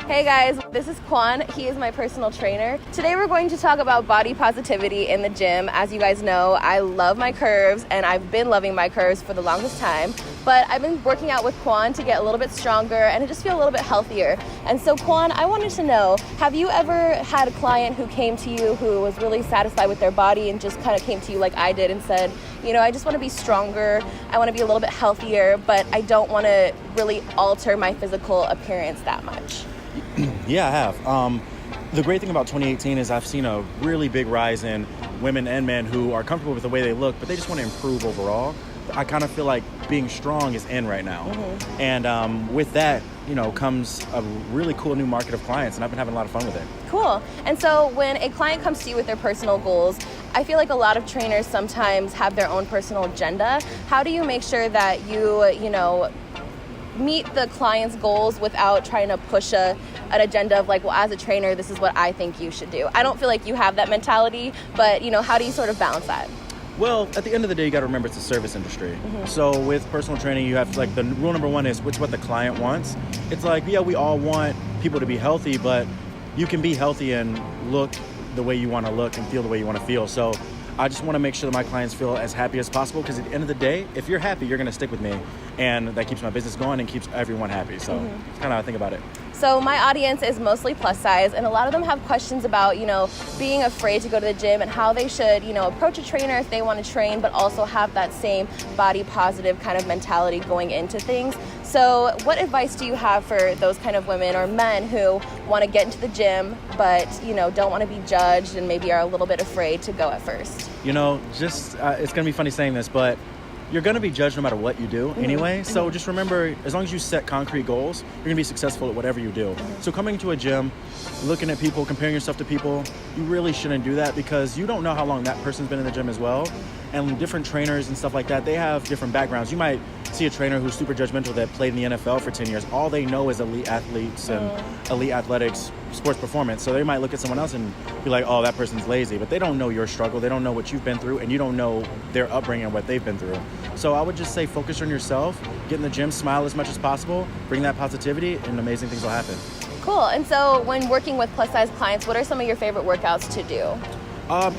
Hey guys, this is QUAN. He is my personal trainer. Today we're going to talk about body positivity in the gym. As you guys know, I love my curves and I've been loving my curves for the longest time. But I've been working out with QUAN to get a little bit stronger and to just feel a little bit healthier. And so QUAN, I wanted to know, have you ever had a client who came to you who was really satisfied with their body and just kind of came to you like I did and said, you know, I just want to be stronger, I want to be a little bit healthier, but I don't want to really alter my physical appearance that much? Yeah, I have. The great thing about 2018 is I've seen a really big rise in women and men who are comfortable with the way they look, but they just want to improve overall. I kind of feel like being strong is in right now. Mm-hmm. And with that, you know, comes a really cool new market of clients, and I've been having a lot of fun with it. Cool. And so when a client comes to you with their personal goals, I feel like a lot of trainers sometimes have their own personal agenda. How do you make sure that you know, meet the client's goals without trying to push an agenda of like, well, as a trainer, this is what I think you should do? I don't feel like you have that mentality, but, you know, how do you sort of balance that? Well, at the end of the day, you got to remember it's a service industry. Mm-hmm. So with personal training, you have like the rule number one is it's what the client wants. It's like, yeah, we all want people to be healthy, but you can be healthy and look the way you want to look and feel the way you want to feel. So I just want to make sure that my clients feel as happy as possible, because at the end of the day, if you're happy, you're going to stick with me, and that keeps my business going and keeps everyone happy. So That's kind of how I think about it. So my audience is mostly plus size, and a lot of them have questions about, you know, being afraid to go to the gym and how they should, you know, approach a trainer if they want to train, but also have that same body positive kind of mentality going into things. So what advice do you have for those kind of women or men who want to get into the gym, but, you know, don't want to be judged and maybe are a little bit afraid to go at first? You know, just it's going to be funny saying this, but you're going to be judged no matter what you do anyway. Mm-hmm. So just remember, as long as you set concrete goals, you're going to be successful at whatever you do. Mm-hmm. So coming to a gym, looking at people, comparing yourself to people, you really shouldn't do that, because you don't know how long that person's been in the gym as well. And different trainers and stuff like that, they have different backgrounds. You might see a trainer who's super judgmental that played in the NFL for 10 years. All they know is elite athletes and elite athletics, sports performance. So they might look at someone else and be like, oh, that person's lazy. But they don't know your struggle. They don't know what you've been through, and you don't know their upbringing and what they've been through. So I would just say focus on yourself, get in the gym, smile as much as possible, bring that positivity, and amazing things will happen. Cool. And so when working with plus size clients, what are some of your favorite workouts to do?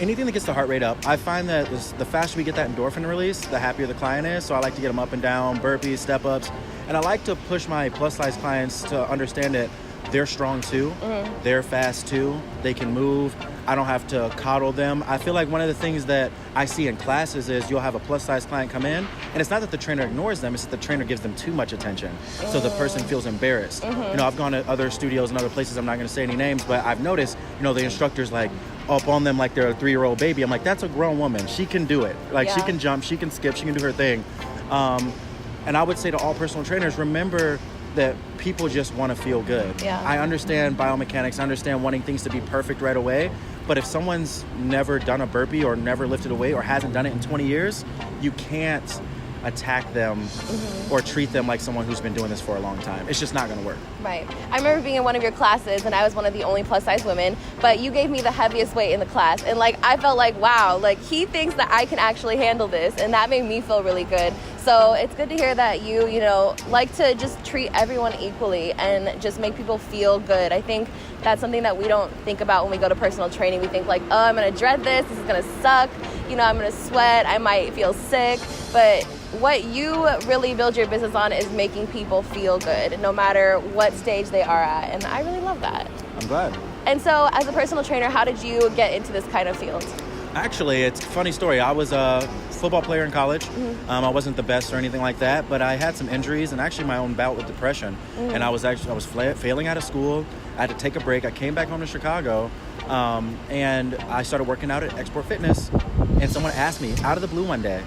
Anything that gets the heart rate up. I find that the faster we get that endorphin release, the happier the client is. So I like to get them up and down, burpees, step-ups. And I like to push my plus-size clients to understand that they're strong too. Mm-hmm. They're fast too. They can move. I don't have to coddle them. I feel like one of the things that I see in classes is you'll have a plus-size client come in, and it's not that the trainer ignores them, it's that the trainer gives them too much attention. So the person feels embarrassed. Mm-hmm. You know, I've gone to other studios and other places, I'm not going to say any names, but I've noticed, you know, the instructor's like up on them like they're a 3-year-old baby. I'm like, that's a grown woman. She can do it. Like, She can jump, she can skip, she can do her thing. And I would say to all personal trainers, remember that people just want to feel good. Yeah. I understand biomechanics, I understand wanting things to be perfect right away, but if someone's never done a burpee or never lifted a weight or hasn't done it in 20 years, you can't attack them or treat them like someone who's been doing this for a long time. It's just not going to work. Right. I remember being in one of your classes, and I was one of the only plus size women, but you gave me the heaviest weight in the class, and like I felt like, wow, like he thinks that I can actually handle this, and that made me feel really good. So it's good to hear that you know, like to just treat everyone equally and just make people feel good. I think that's something that we don't think about when we go to personal training. We think like, oh, I'm going to dread this is going to suck, you know, I'm going to sweat, I might feel sick, but what you really build your business on is making people feel good no matter what stage they are at, and I really love that. I'm glad. And so as a personal trainer, how did you get into this kind of field? Actually, it's a funny story. I was a football player in college. Mm-hmm. I wasn't the best or anything like that, but I had some injuries and actually my own bout with depression. Mm-hmm. And I was failing out of school. I had to take a break. I came back home to Chicago, and I started working out at Export Fitness. And someone asked me out of the blue one day,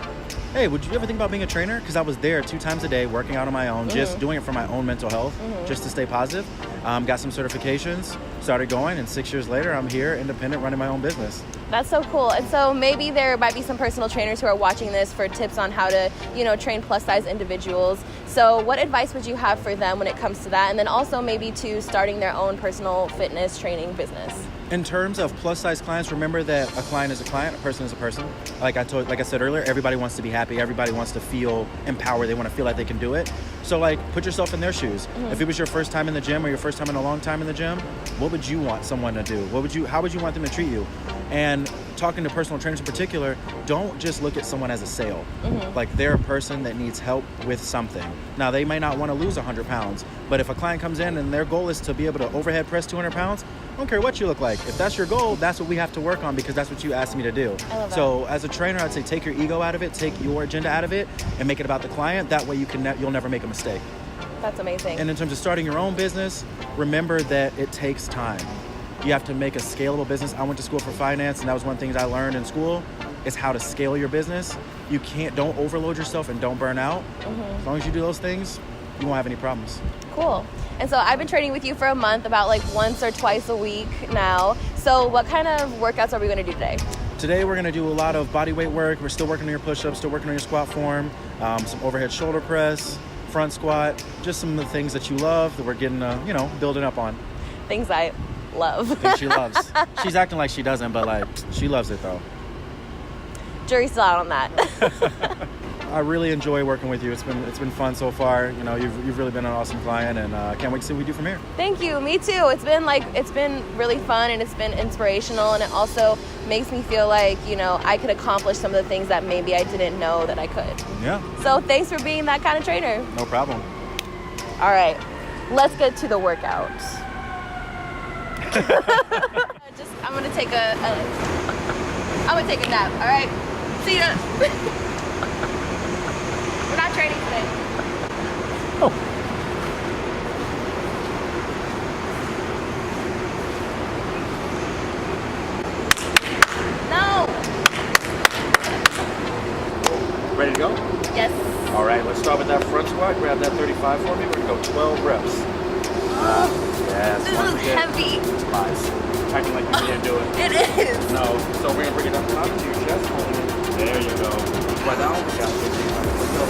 hey, would you ever think about being a trainer? Because I was there 2 times a day working out on my own, just doing it for my own mental health, just to stay positive. Got some certifications. started going, and 6 years later, I'm here, independent, running my own business. That's so cool. And so maybe there might be some personal trainers who are watching this for tips on how to, train plus size individuals. So what advice would you have for them when it comes to that? And then also maybe to starting their own personal fitness training business? In terms of plus size clients, remember that a client is a client, a person is a person. Like I said earlier, everybody wants to be happy. Everybody wants to feel empowered. They want to feel like they can do it. So put yourself in their shoes. If it was your first time in the gym or your first time in a long time in the gym, what would you want someone to do? How would you want them to treat you? And talking to personal trainers in particular, don't just look at someone as a sale. Like they're a person that needs help with something. Now they may not want to lose 100 pounds, but if a client comes in and their goal is to be able to overhead press 200 pounds, I don't care what you look like. If that's your goal, that's what we have to work on because that's what you asked me to do. I love that. So as a trainer, I'd say take your ego out of it, take your agenda out of it, and make it about the client. That way you'll never make a mistake. That's amazing. And in terms of starting your own business, remember that it takes time. You have to make a scalable business. I went to school for finance, and that was one of the things I learned in school is how to scale your business. Don't overload yourself and don't burn out. As long as you do those things, you won't have any problems. Cool. And so I've been training with you for a month, about once or twice a week now. So what kind of workouts are we going to do today? Today we're going to do a lot of body weight work. We're still working on your push-ups, still working on your squat form, some overhead shoulder press, front squat, just some of the things that you love that we're getting, building up on. Things I love. Things she loves. She's acting like she doesn't, but she loves it though. Jury's still out on that. I really enjoy working with you. It's been fun so far. You've really been an awesome client, and I can't wait to see what we do from here. Thank you. Me too. It's been really fun, and it's been inspirational, and it also makes me feel like I could accomplish some of the things that maybe I didn't know that I could. Yeah. So thanks for being that kind of trainer. No problem. All right, let's get to the workout. I'm gonna take a nap. All right. See ya. We're not training today. Oh. No. Ready to go? Yes. All right, let's start with that front squat. Grab that 35 for me. We're gonna go 12 reps. Yes. This is heavy. Lies. Acting like you didn't do it. It is. No. So we're gonna bring it up top to your chest. There you go. Squat down. We got 15. Let's go.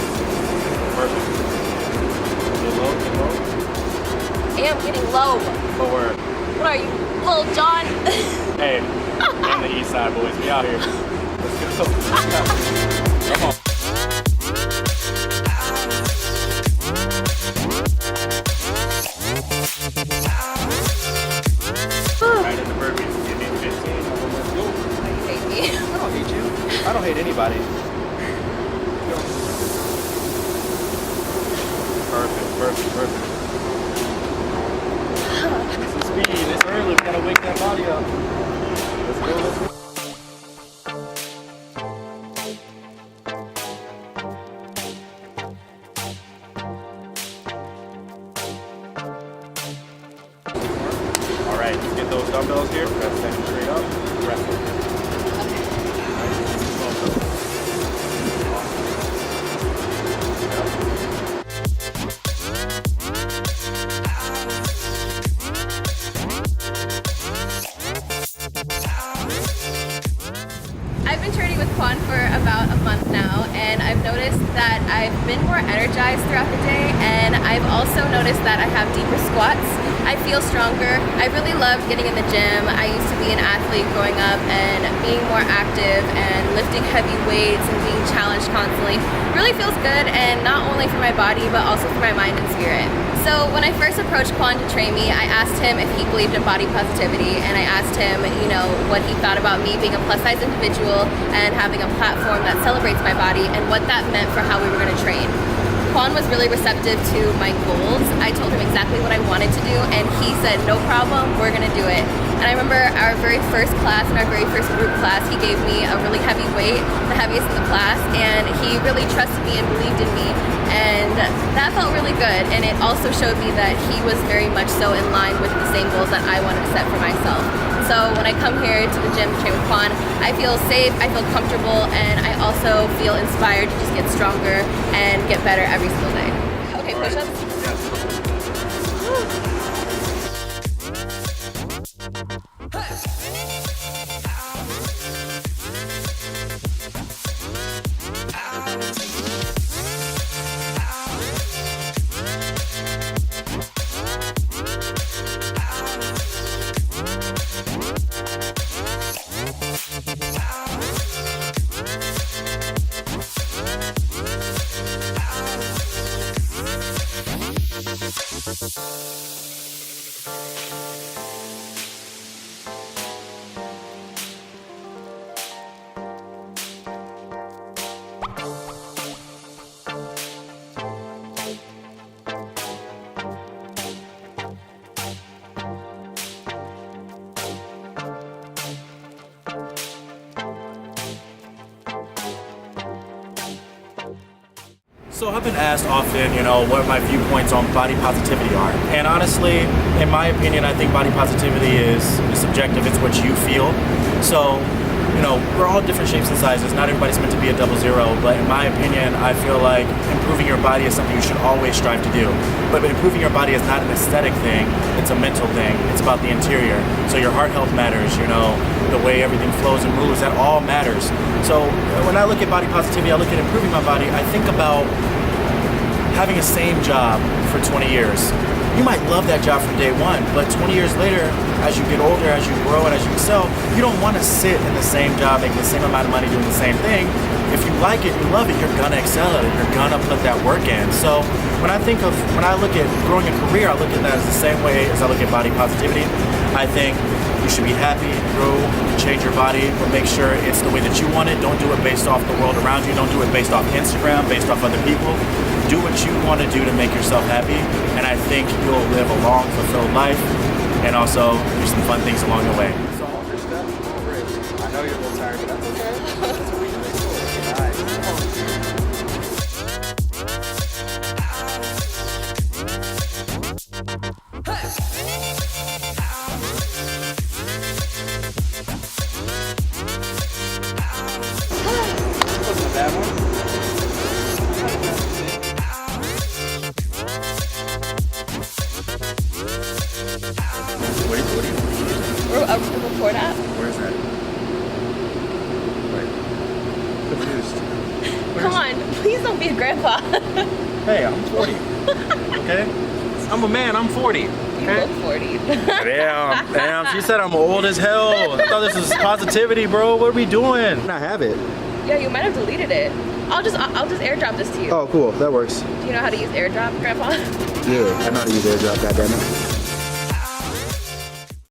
Perfect. Get low. Get low. I am getting low. Lower. What are you, Little John? Hey, in the east side, boys. We out here. Let's go. Come on. Right in the burpees. Give me 15. Let's go. You hate me. I don't hate you. I don't hate anybody. Go. Perfect. Get some speed. It's early. We gotta wake that body up. Let's go. All right, let's get those dumbbells here. We're gonna stand straight up. Rest it. I've been training with QUAN for about a month now, and I've noticed that I've been more energized throughout the day, and I've also noticed that I have deeper squats. I feel stronger. I really love getting in the gym. I used to be an athlete growing up, and being more active and lifting heavy weights and being challenged constantly really feels good, and not only for my body but also for my mind and spirit. So when I first approached QUAN to train me, I asked him if he believed in body positivity, and I asked him, what he thought about me being a plus size individual and having a platform that celebrates my body and what that meant for how we were going to train. QUAN was really receptive to my goals. I told him exactly what I wanted to do, and he said, no problem, we're gonna do it. And I remember our very first class, in our very first group class, he gave me a really heavy weight, the heaviest in the class, and he really trusted me and believed in me. And that felt really good, and it also showed me that he was very much so in line with the same goals that I wanted to set for myself. So when I come here to the gym to train with QUAN, I feel safe, I feel comfortable, and I also feel inspired to just get stronger and get better every single day. Okay, push-ups? Yes. So I've been asked often, what my viewpoints on body positivity are. And honestly, in my opinion, I think body positivity is subjective. It's what you feel. So, we're all different shapes and sizes. Not everybody's meant to be a 00, but in my opinion, I feel like improving your body is something you should always strive to do. But improving your body is not an aesthetic thing, it's a mental thing. It's about the interior. So your heart health matters, the way everything flows and moves, that all matters. So when I look at body positivity, I look at improving my body, I think about having a same job for 20 years. You might love that job from day one, but 20 years later, as you get older, as you grow, and as you excel, you don't want to sit in the same job, making the same amount of money, doing the same thing. If you like it, you love it, you're gonna excel at it, you're gonna put that work in. So when I look at growing a career, I look at that as the same way as I look at body positivity. I think you should be happy, grow, change your body, but make sure it's the way that you want it. Don't do it based off the world around you. Don't do it based off Instagram, based off other people. Do what you want to do to make yourself happy, and I think you'll live a long, fulfilled life, and also do some fun things along the way. So, I know you're a little tired, but that's okay. That's what we do. All right. Wasn't a bad one. What are you using? A report app. Where is that? Wait. Confused. Come on, please don't be a grandpa. Hey, I'm 40. Okay? I'm a man, I'm 40. You Okay? look 40. Damn. She said I'm old as hell. I thought this was positivity, bro. What are we doing? I have it. Yeah, you might have deleted it. I'll just airdrop this to you. Oh, cool. That works. Do you know how to use airdrop, Grandpa? Yeah, I know how to use AirDrop, goddammit.